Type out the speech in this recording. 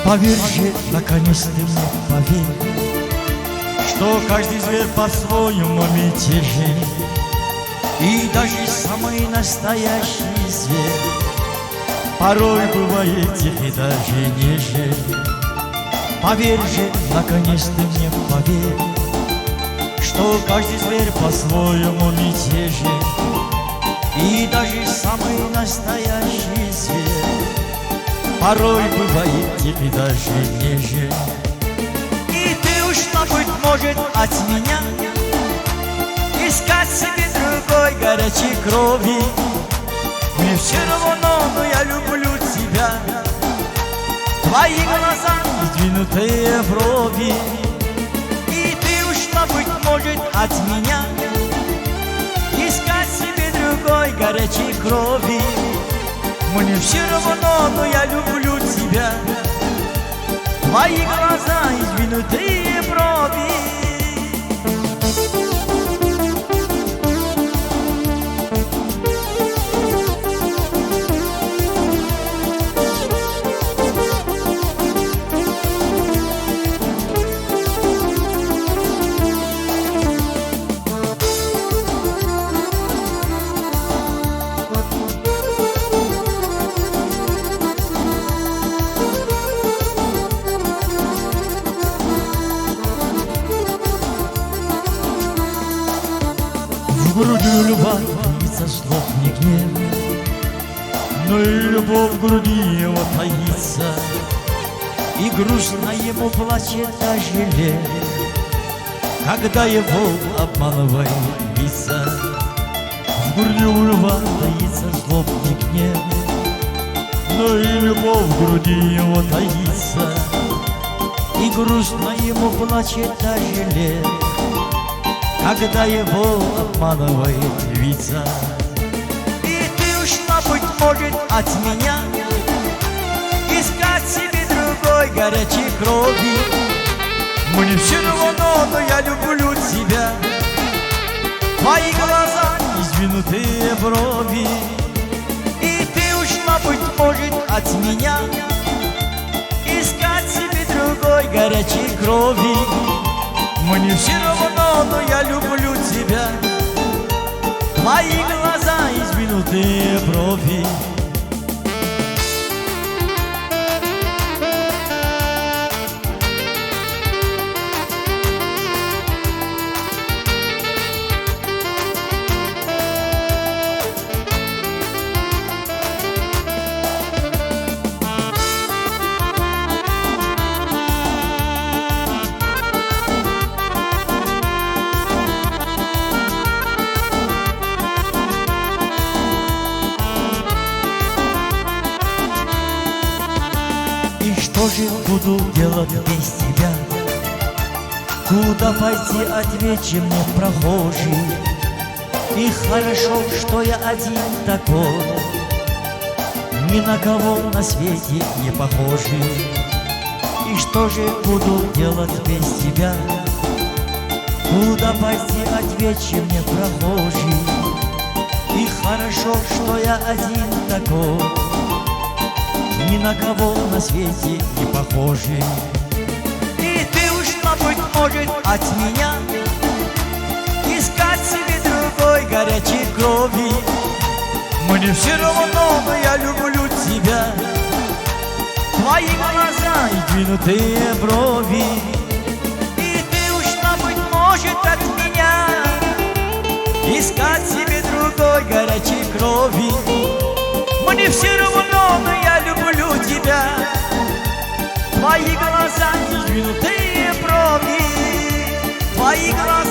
Поверь же, наконец ты мне поверь, что каждый зверь по-своему мятежен, и даже самый настоящий зверь порой бывает тихий, даже нежен. Поверь же, наконец ты мне поверь, что каждый зверь по-своему мятежен, и даже самый настоящий зверь порой бывает тихий, даже нежен. И ты ушла, быть может, от меня, искать себе другой горячей крови. Мне все равно, но я люблю тебя. Твои глаза и сдвинутые брови. И ты ушла, быть может, от меня, искать себе другой горячей крови. Мне все равно, но я люблю тебя. Твои глаза и сдвинутые брови. В груди льва таится слов не гнев, но и любовь в груди его таится, и грустно ему плачет даже лев, когда его обманывает лица. В груди у льва таится слов не гнев, но и любовь в груди его таится, и грустно ему плачет даже лев, когда его обманывает львица. И ты ушла, быть может, от меня, искать себе другой горячей крови. Мне все равно, но я люблю тебя. Твои глаза и сдвинутые брови. И ты ушла, быть может, от меня, искать себе другой горячей крови. Мне все равно, но я люблю тебя. Твои глаза и сдвинутые брови. И что же буду делать без тебя? Куда пойти, ответь мне, прохожий. И хорошо, что я один такой, ни на кого на свете не похожий. И что же буду делать без тебя? Куда пойти, ответь мне, прохожий. И хорошо, что я один такой, ни на кого на свете не похожий. И ты ушла, быть может, от меня, искать себе другой горячей крови. Мне все равно, но я люблю тебя. Твои глаза и сдвинутые брови. И ты ушла, быть может, от меня, искать себе другой горячей крови. Мне все равно, но я люблю тебя. Твои глаза и сдвинутые брови. Твои глаза